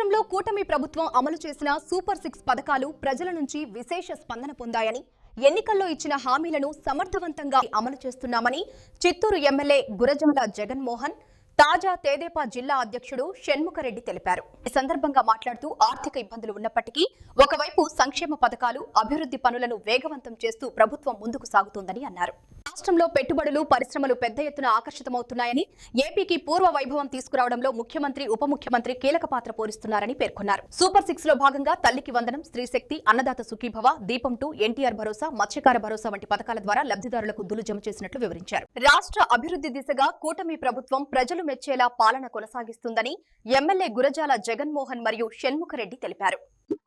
రాష్ట్రంలో కూటమి ప్రభుత్వం అమలు చేసిన సూపర్ 6 పథకాలు ప్రజల నుంచి విశేష స్పందన పొందాయని, ఎన్నికల్లో ఇచ్చిన హామీలను సమర్థవంతంగా అమలు చేస్తున్నామని చిత్తూరు ఎమ్మెల్యే గురజాల జగన్మోహన్ తాజా తెదేపా జిల్లా అధ్యక్షుడు షణ్ముఖరెడ్డి తెలిపారు. ఈ సందర్భంగా మాట్లాడుతూ ఆర్థిక ఇబ్బందులు ఉన్నప్పటికీ ఒకవైపు సంక్షేమ పథకాలు, అభివృద్ధి పనులను వేగవంతం చేస్తూ ప్రభుత్వం ముందుకు సాగుతోందని అన్నారు. రాష్ట్రంలో పెట్టుబడులు, పరిశ్రమలు పెద్ద ఎత్తున ఆకర్షితమవుతున్నాయని, ఏపీకి పూర్వ వైభవం తీసుకురావడంలో ముఖ్యమంత్రి, ఉప ముఖ్యమంత్రి కీలక పాత్ర పోషిస్తున్నారని పేర్కొన్నారు. సూపర్ 6 లో భాగంగా తల్లికి వందనం, స్త్రీశక్తి, అన్నదాత సుఖీభవ, దీపం 2, ఎన్టీఆర్ భరోసా, మత్స్యకార భరోసా వంటి పథకాల ద్వారా లబ్ధిదారులకు దులు జమ చేసినట్లు వివరించారు. రాష్ట్ర అభివృద్ధి దిశగా కూటమి ప్రభుత్వం ప్రజలు మెచ్చేలా పాలన కొనసాగిస్తుందని ఎమ్మెల్యే గురజాల జగన్మోహన్ మరియు షణ్ముఖరెడ్డి తెలిపారు.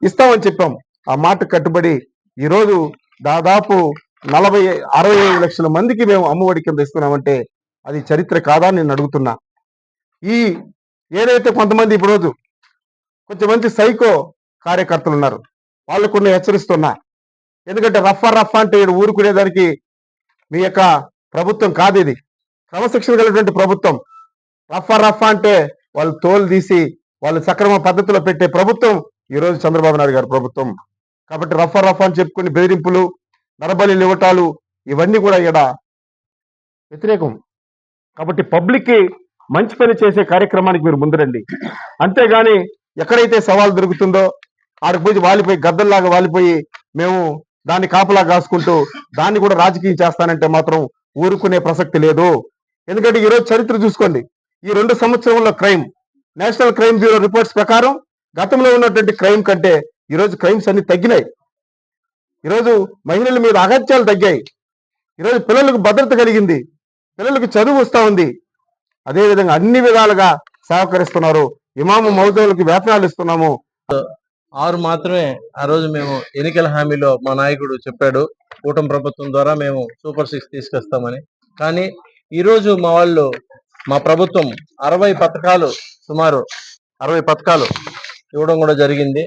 ఇస్తామని చెప్పాం, ఆ మాట కట్టుబడి ఈ రోజు దాదాపు 40-65 లక్షల మందికి మేము అమ్మఒడి కింద ఇస్తున్నామంటే అది చరిత్ర కాదా నేను అడుగుతున్నా. ఈ ఏదైతే కొంతమంది ఇప్పుడు రోజు కొంచెం మంది సైకో కార్యకర్తలు ఉన్నారు, వాళ్ళు కొన్ని హెచ్చరిస్తున్నా. ఎందుకంటే రఫ్ అంటే ఊరుకునేదానికి మీ యొక్క ప్రభుత్వం కాదు, ఇది క్రమశిక్షణ కలిగినటువంటి ప్రభుత్వం. రఫ్ అంటే వాళ్ళు తోలు తీసి వాళ్ళు సక్రమ పద్ధతిలో పెట్టే ప్రభుత్వం ఈరోజు చంద్రబాబు నాయుడు గారి ప్రభుత్వం. కాబట్టి రఫ్ అని చెప్పుకుని బెదిరింపులు, నరబలి ఇవ్వటాలు ఇవన్నీ కూడా ఇక్కడ వ్యతిరేకం. కాబట్టి పబ్లిక్ కి మంచి పని చేసే కార్యక్రమానికి మీరు ముందురండి. అంతేగాని ఎక్కడైతే సవాల్ దొరుకుతుందో ఆడికి పోయి వాలిపోయి గద్దల్లాగా వాలిపోయి మేము దాన్ని కాపలా కాసుకుంటూ దాన్ని కూడా రాజకీయం చేస్తానంటే మాత్రం ఊరుకునే ప్రసక్తి లేదు. ఎందుకంటే ఈరోజు చరిత్ర చూసుకోండి, ఈ 2 సంవత్సరంలో crime, national crime bureau reports ప్రకారం గతంలో ఉన్నటువంటి క్రైమ్ కంటే ఈరోజు క్రైమ్స్ అన్ని తగ్గినాయి. ఈరోజు మహిళల మీద అగత్యాలు తగ్గాయి. ఈరోజు పిల్లలకు భద్రత కలిగింది, పిల్లలకు చదువు వస్తూ ఉంది. అదేవిధంగా అన్ని విధాలుగా సహకరిస్తున్నారు. ఇమాము మౌజులకు వేతనాలు ఇస్తున్నాము. 6 మాత్రమే ఆ రోజు మేము ఎన్నికల హామీలో మా నాయకుడు చెప్పాడు, కూటమి ప్రభుత్వం ద్వారా మేము సూపర్ 6 తీసుకొస్తామని. కానీ ఈరోజు మా ప్రభుత్వం 60 పథకాలు, సుమారు 60 పథకాలు ఇవ్వడం కూడా జరిగింది.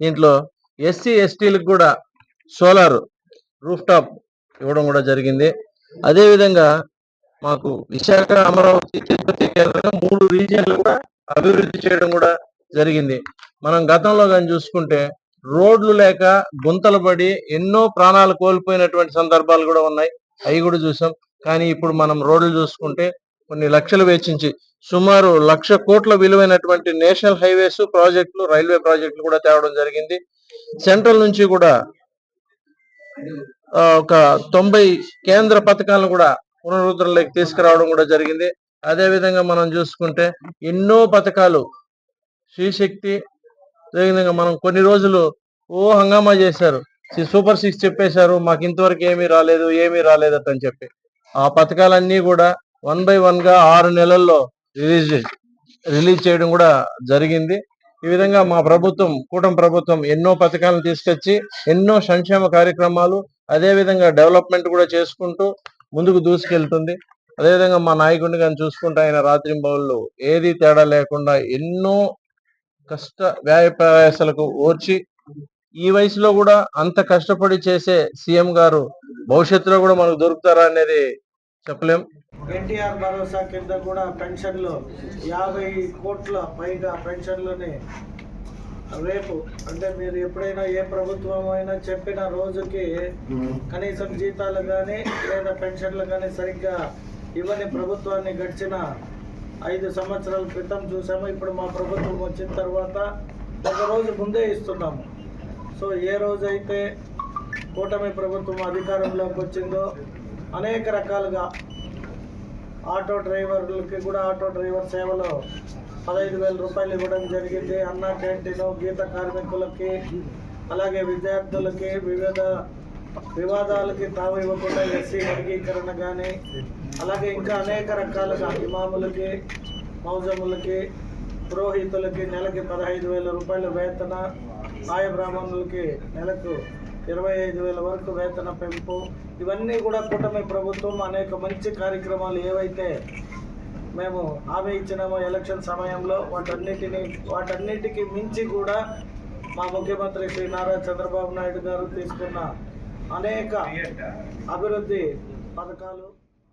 దీంట్లో ఎస్సీ ఎస్టీలకు కూడా సోలార్ రూఫ్ టాప్ ఇవ్వడం కూడా జరిగింది. అదేవిధంగా మాకు విశాఖ, అమరావతి, తిరుపతి కేంద్రంగా 3 రీజియన్లు కూడా అభివృద్ధి చేయడం కూడా జరిగింది. మనం గతంలో కానీ చూసుకుంటే రోడ్లు లేక గుంతలు పడి ఎన్నో ప్రాణాలు కోల్పోయినటువంటి సందర్భాలు కూడా ఉన్నాయి, అవి కూడా చూసాం. కానీ ఇప్పుడు మనం రోడ్లు చూసుకుంటే కొన్ని లక్షలు వెచ్చించి సుమారు 1,00,000 కోట్ల విలువైనటువంటి నేషనల్ హైవేస్ ప్రాజెక్టులు, రైల్వే ప్రాజెక్టులు కూడా తేవడం జరిగింది. సెంట్రల్ నుంచి కూడా ఒక 90 కేంద్ర పథకాలను కూడా పునరుద్ధరణలోకి తీసుకురావడం కూడా జరిగింది. అదే విధంగా మనం చూసుకుంటే ఎన్నో పథకాలు, శ్రీశక్తి, అదేవిధంగా మనం కొన్ని రోజులు హంగామా చేశారు, సూపర్ 6 చెప్పేశారు, మాకు ఇంతవరకు ఏమీ రాలేదు అని చెప్పి. ఆ పథకాలన్నీ కూడా 1 by 1 గా 6 నెలల్లో రిలీజ్ చేయడం కూడా జరిగింది. ఈ విధంగా మా ప్రభుత్వం, కూటమి ప్రభుత్వం ఎన్నో పథకాలను తీసుకొచ్చి ఎన్నో సంక్షేమ కార్యక్రమాలు, అదే విధంగా డెవలప్మెంట్ కూడా చేసుకుంటూ ముందుకు దూసుకెళ్తుంది. అదేవిధంగా మా నాయకుడిని కానీ చూసుకుంటే ఆయన రాత్రింబవళ్ళు ఏది తేడా లేకుండా ఎన్నో కష్ట వ్యయ ప్రయాసాలకు ఓర్చి ఈ వయసులో కూడా అంత కష్టపడి చేసే సీఎం గారు భవిష్యత్తులో కూడా మనకు దొరుకుతారా అనేది చెప్పలేం. ఎన్టీఆర్ భరోసా కింద కూడా పెన్షన్లు 50 కోట్ల పైగా పెన్షన్లని రేపు అంటే మీరు ఎప్పుడైనా ఏ ప్రభుత్వం అయినా చెప్పిన రోజుకి కనీసం జీతాలు కానీ లేదా పెన్షన్లు కానీ సరిగ్గా ఇవ్వని ప్రభుత్వాన్ని గడిచిన 5 సంవత్సరాల క్రితం చూసాము. ఇప్పుడు మా ప్రభుత్వం వచ్చిన తర్వాత ఒక రోజు ముందే ఇస్తున్నాము. సో ఏ రోజైతే కూటమి ప్రభుత్వం అధికారంలోకి వచ్చిందో అనేక రకాలుగా ఆటో డ్రైవర్లకి కూడా ఆటో డ్రైవర్ సేవలో 15,000 రూపాయలు ఇవ్వడం జరిగింది. అన్నా క్యాంటీన్, గీత కార్మికులకి, అలాగే విద్యార్థులకి, వివిధ వివాదాలకి తావు ఇవ్వకుండా ఎస్సీ వర్గీకరణ కానీ, అలాగే ఇంకా అనేక రకాలుగా ఇమాములకి, మౌజములకి, పురోహితులకి నెలకి 15,000 రూపాయల వేతన, ఆయ బ్రాహ్మణులకి నెలకు 25,000 వరకు వేతన పెంపు, ఇవన్నీ కూడా కూటమి ప్రభుత్వం అనేక మంచి కార్యక్రమాలు ఏవైతే మేము హామీ ఇచ్చినామో ఎలక్షన్ సమయంలో వాటన్నిటికీ మించి కూడా మా ముఖ్యమంత్రి శ్రీ నారా చంద్రబాబు నాయుడు గారు తీసుకున్న అనేక అభివృద్ధి పథకాలు